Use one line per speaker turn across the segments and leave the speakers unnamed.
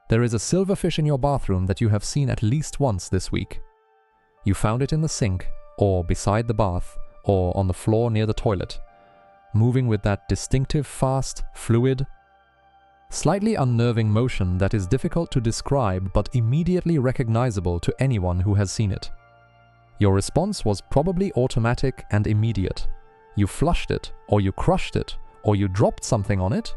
There is a silverfish in your bathroom that you have seen at least once this week. You found it in the sink, or beside the bath, or on the floor near the toilet, moving with that distinctive fast, fluid, slightly unnerving motion that is difficult to describe but immediately recognizable to anyone who has seen it. Your response was probably automatic and immediate. You flushed it, or you crushed it, or you dropped something on it,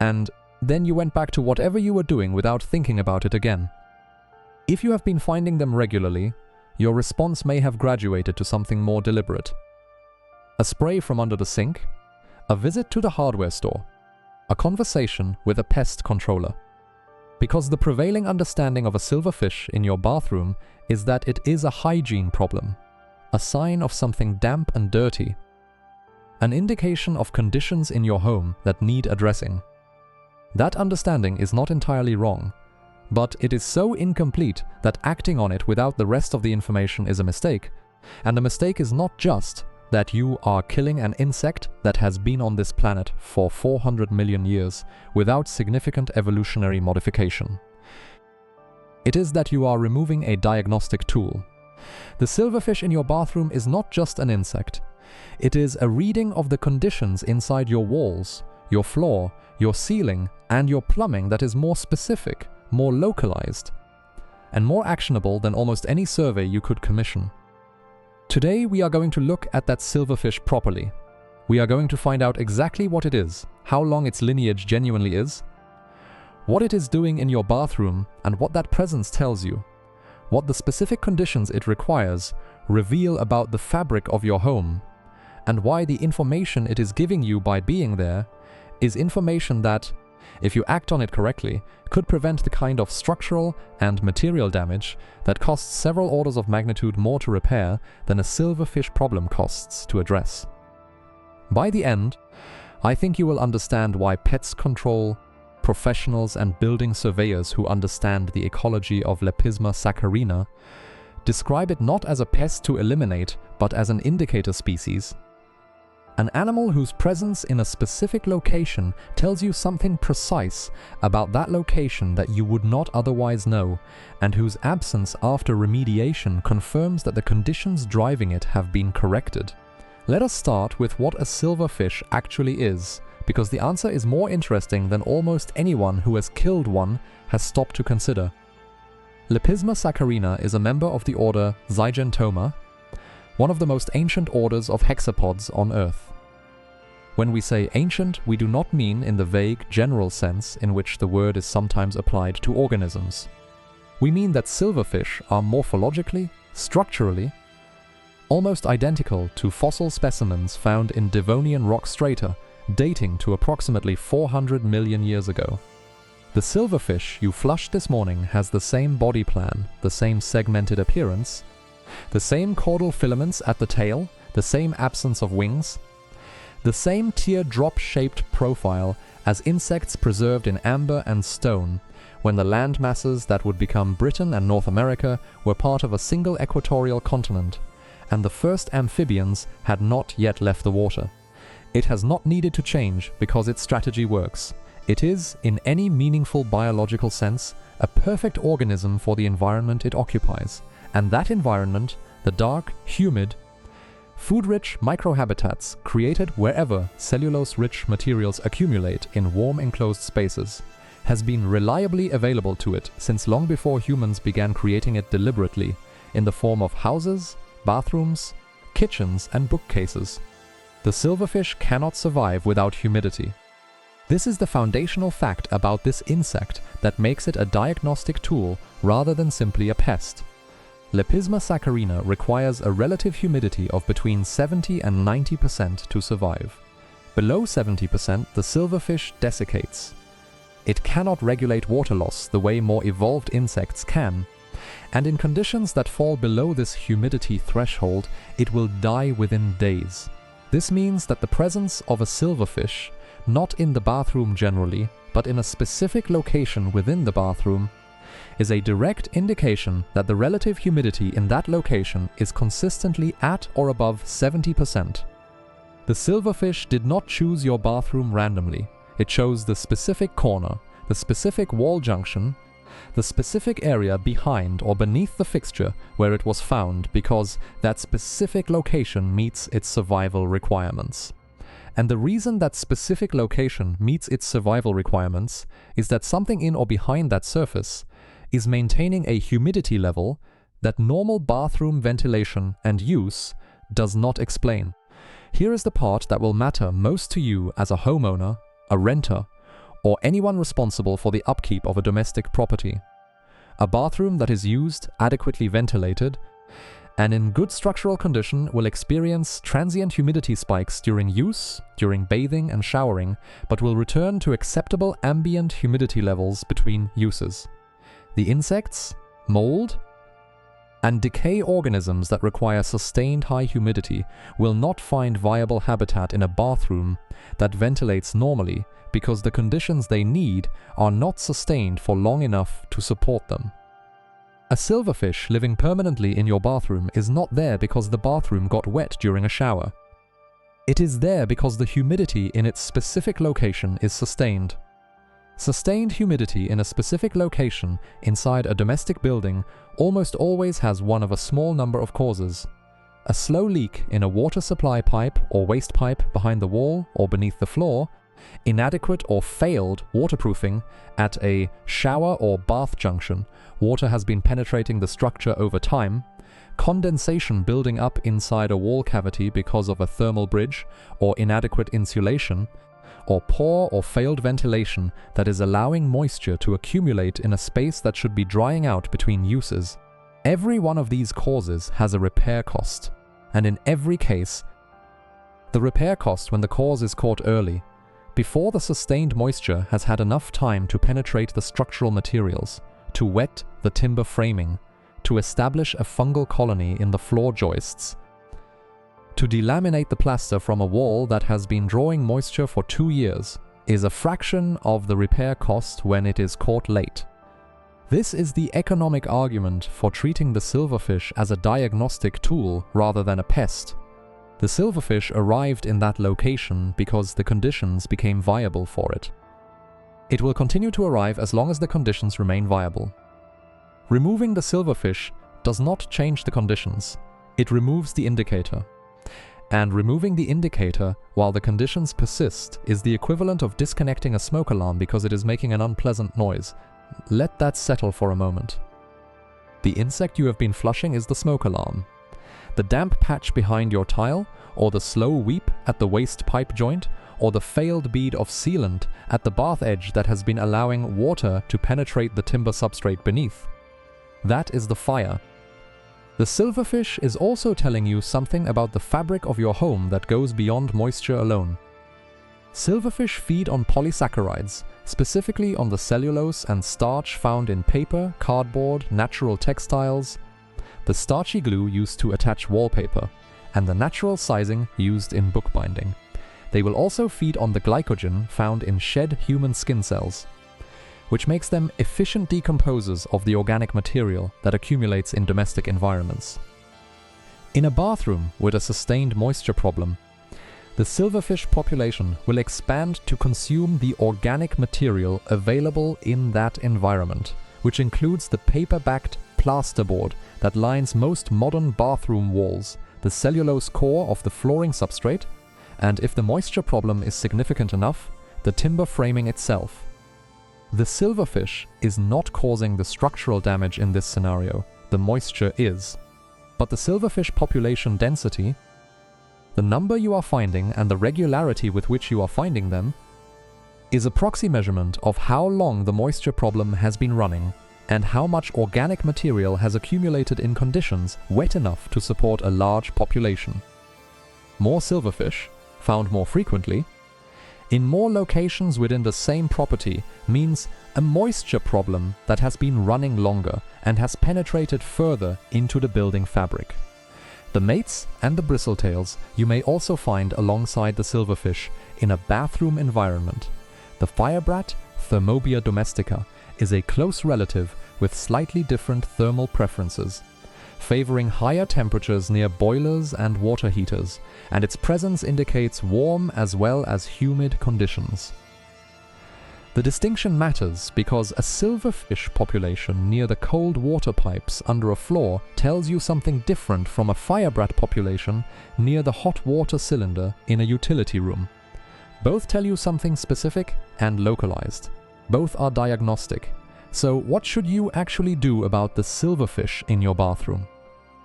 and then you went back to whatever you were doing without thinking about it again. If you have been finding them regularly, your response may have graduated to something more deliberate. A spray from under the sink, a visit to the hardware store, a conversation with a pest controller. Because the prevailing understanding of a silverfish in your bathroom is that it is a hygiene problem, a sign of something damp and dirty, an indication of conditions in your home that need addressing. That understanding is not entirely wrong, but it is so incomplete that acting on it without the rest of the information is a mistake, and the mistake is not just that you are killing an insect that has been on this planet for 400 million years without significant evolutionary modification. It is that you are removing a diagnostic tool. The silverfish in your bathroom is not just an insect. It is a reading of the conditions inside your walls, your floor, your ceiling, and your plumbing that is more specific, more localized, and more actionable than almost any survey you could commission. Today we are going to look at that silverfish properly. We are going to find out exactly what it is, how long its lineage genuinely is, what it is doing in your bathroom, and what that presence tells you, what the specific conditions it requires reveal about the fabric of your home, and why the information it is giving you by being there is information that, if you act on it correctly, could prevent the kind of structural and material damage that costs several orders of magnitude more to repair than a silverfish problem costs to address. By the end, I think you will understand why pest control professionals and building surveyors who understand the ecology of Lepisma saccharina describe it not as a pest to eliminate, but as an indicator species. An animal whose presence in a specific location tells you something precise about that location that you would not otherwise know, and whose absence after remediation confirms that the conditions driving it have been corrected. Let us start with what a silverfish actually is, because the answer is more interesting than almost anyone who has killed one has stopped to consider. Lepisma saccharina is a member of the order Zygentoma, one of the most ancient orders of hexapods on Earth. When we say ancient, we do not mean in the vague, general sense in which the word is sometimes applied to organisms. We mean that silverfish are morphologically, structurally, almost identical to fossil specimens found in Devonian rock strata dating to approximately 400 million years ago. The silverfish you flushed this morning has the same body plan, the same segmented appearance, the same caudal filaments at the tail, the same absence of wings, the same teardrop-shaped profile as insects preserved in amber and stone when the land masses that would become Britain and North America were part of a single equatorial continent, and the first amphibians had not yet left the water. It has not needed to change because its strategy works. It is, in any meaningful biological sense, a perfect organism for the environment it occupies, and that environment, the dark, humid, food-rich microhabitats created wherever cellulose-rich materials accumulate in warm enclosed spaces, has been reliably available to it since long before humans began creating it deliberately in the form of houses, bathrooms, kitchens, and bookcases. The silverfish cannot survive without humidity. This is the foundational fact about this insect that makes it a diagnostic tool rather than simply a pest. Lepisma saccharina requires a relative humidity of between 70 and 90% to survive. Below 70%, the silverfish desiccates. It cannot regulate water loss the way more evolved insects can, and in conditions that fall below this humidity threshold, it will die within days. This means that the presence of a silverfish, not in the bathroom generally, but in a specific location within the bathroom, is a direct indication that the relative humidity in that location is consistently at or above 70%. The silverfish did not choose your bathroom randomly. It chose the specific corner, the specific wall junction, the specific area behind or beneath the fixture where it was found because that specific location meets its survival requirements. And the reason that specific location meets its survival requirements is that something in or behind that surface is maintaining a humidity level that normal bathroom ventilation and use does not explain. Here is the part that will matter most to you as a homeowner, a renter, or anyone responsible for the upkeep of a domestic property. A bathroom that is used, adequately ventilated, and in good structural condition will experience transient humidity spikes during use, during bathing and showering, but will return to acceptable ambient humidity levels between uses. The insects, mold, and decay organisms that require sustained high humidity will not find viable habitat in a bathroom that ventilates normally because the conditions they need are not sustained for long enough to support them. A silverfish living permanently in your bathroom is not there because the bathroom got wet during a shower. It is there because the humidity in its specific location is sustained. Sustained humidity in a specific location inside a domestic building almost always has one of a small number of causes. A slow leak in a water supply pipe or waste pipe behind the wall or beneath the floor, inadequate or failed waterproofing at a shower or bath junction, water has been penetrating the structure over time, condensation building up inside a wall cavity because of a thermal bridge or inadequate insulation, or poor or failed ventilation that is allowing moisture to accumulate in a space that should be drying out between uses. Every one of these causes has a repair cost, and in every case, the repair cost when the cause is caught early, before the sustained moisture has had enough time to penetrate the structural materials, to wet the timber framing, to establish a fungal colony in the floor joists, to delaminate the plaster from a wall that has been drawing moisture for 2 years, is a fraction of the repair cost when it is caught late. This is the economic argument for treating the silverfish as a diagnostic tool rather than a pest. The silverfish arrived in that location because the conditions became viable for it. It will continue to arrive as long as the conditions remain viable. Removing the silverfish does not change the conditions. It removes the indicator. And removing the indicator while the conditions persist is the equivalent of disconnecting a smoke alarm because it is making an unpleasant noise. Let that settle for a moment. The insect you have been flushing is the smoke alarm. The damp patch behind your tile, or the slow weep at the waste pipe joint, or the failed bead of sealant at the bath edge that has been allowing water to penetrate the timber substrate beneath. That is the fire. The silverfish is also telling you something about the fabric of your home that goes beyond moisture alone. Silverfish feed on polysaccharides, specifically on the cellulose and starch found in paper, cardboard, natural textiles, the starchy glue used to attach wallpaper, and the natural sizing used in bookbinding. They will also feed on the glycogen found in shed human skin cells, which makes them efficient decomposers of the organic material that accumulates in domestic environments. In a bathroom with a sustained moisture problem, the silverfish population will expand to consume the organic material available in that environment, which includes the paper-backed plasterboard that lines most modern bathroom walls, the cellulose core of the flooring substrate, and if the moisture problem is significant enough, the timber framing itself. The silverfish is not causing the structural damage in this scenario, the moisture is. But the silverfish population density, the number you are finding and the regularity with which you are finding them, is a proxy measurement of how long the moisture problem has been running and how much organic material has accumulated in conditions wet enough to support a large population. More silverfish, found more frequently, in more locations within the same property means a moisture problem that has been running longer and has penetrated further into the building fabric. The mates and the bristletails you may also find alongside the silverfish in a bathroom environment. The firebrat, Thermobia domestica, is a close relative with slightly different thermal preferences, favoring higher temperatures near boilers and water heaters, and its presence indicates warm as well as humid conditions. The distinction matters because a silverfish population near the cold water pipes under a floor tells you something different from a firebrat population near the hot water cylinder in a utility room. Both tell you something specific and localized. Both are diagnostic. So what should you actually do about the silverfish in your bathroom?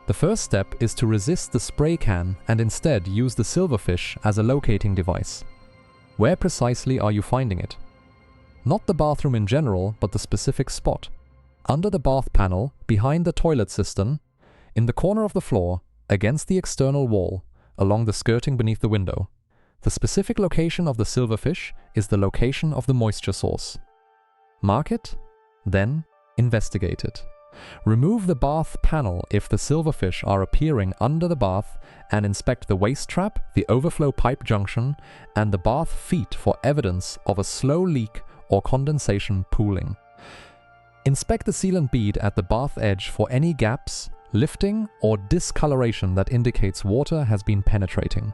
The first step is to resist the spray can and instead use the silverfish as a locating device. Where precisely are you finding it? Not the bathroom in general, but the specific spot. Under the bath panel, behind the toilet cistern, in the corner of the floor, against the external wall, along the skirting beneath the window. The specific location of the silverfish is the location of the moisture source. Mark it, then investigate it. Remove the bath panel if the silverfish are appearing under the bath and inspect the waste trap, the overflow pipe junction, and the bath feet for evidence of a slow leak or condensation pooling. Inspect the sealant bead at the bath edge for any gaps, lifting, or discoloration that indicates water has been penetrating.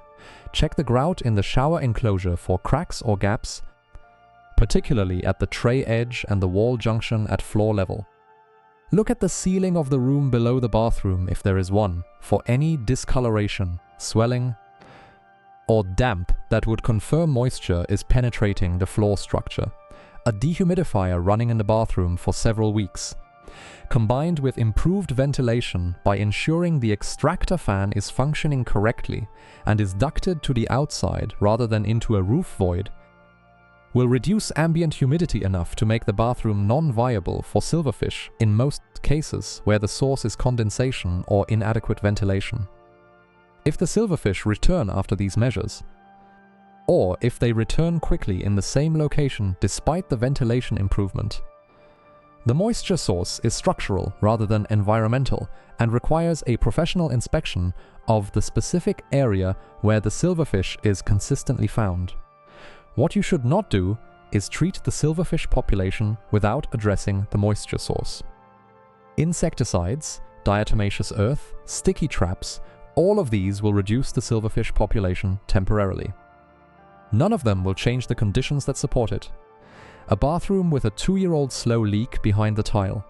Check the grout in the shower enclosure for cracks or gaps, particularly at the tray edge and the wall junction at floor level. Look at the ceiling of the room below the bathroom if there is one, for any discoloration, swelling, or damp that would confirm moisture is penetrating the floor structure. A dehumidifier running in the bathroom for several weeks, combined with improved ventilation by ensuring the extractor fan is functioning correctly and is ducted to the outside rather than into a roof void, will reduce ambient humidity enough to make the bathroom non-viable for silverfish in most cases where the source is condensation or inadequate ventilation. If the silverfish return after these measures, or if they return quickly in the same location despite the ventilation improvement, the moisture source is structural rather than environmental and requires a professional inspection of the specific area where the silverfish is consistently found. What you should not do is treat the silverfish population without addressing the moisture source. Insecticides, diatomaceous earth, sticky traps, all of these will reduce the silverfish population temporarily. None of them will change the conditions that support it. A bathroom with a 2-year-old slow leak behind the tile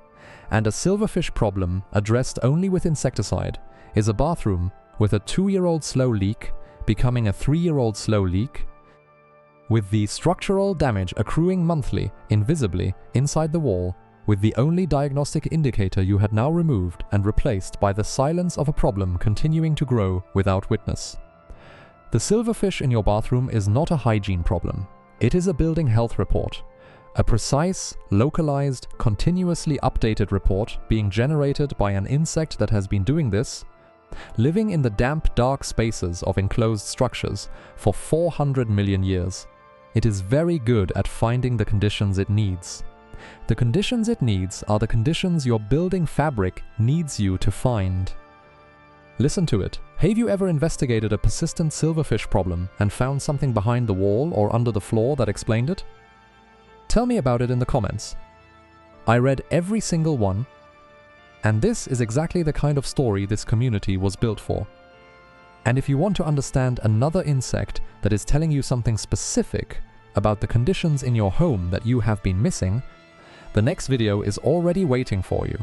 and a silverfish problem addressed only with insecticide is a bathroom with a 2-year-old slow leak becoming a 3-year-old slow leak, with the structural damage accruing monthly, invisibly, inside the wall, with the only diagnostic indicator you had now removed and replaced by the silence of a problem continuing to grow without witness. The silverfish in your bathroom is not a hygiene problem. It is a building health report. A precise, localized, continuously updated report being generated by an insect that has been doing this, living in the damp, dark spaces of enclosed structures for 400 million years. It is very good at finding the conditions it needs. The conditions it needs are the conditions your building fabric needs you to find. Listen to it. Have you ever investigated a persistent silverfish problem and found something behind the wall or under the floor that explained it? Tell me about it in the comments. I read every single one, and this is exactly the kind of story this community was built for. And if you want to understand another insect that is telling you something specific about the conditions in your home that you have been missing, the next video is already waiting for you.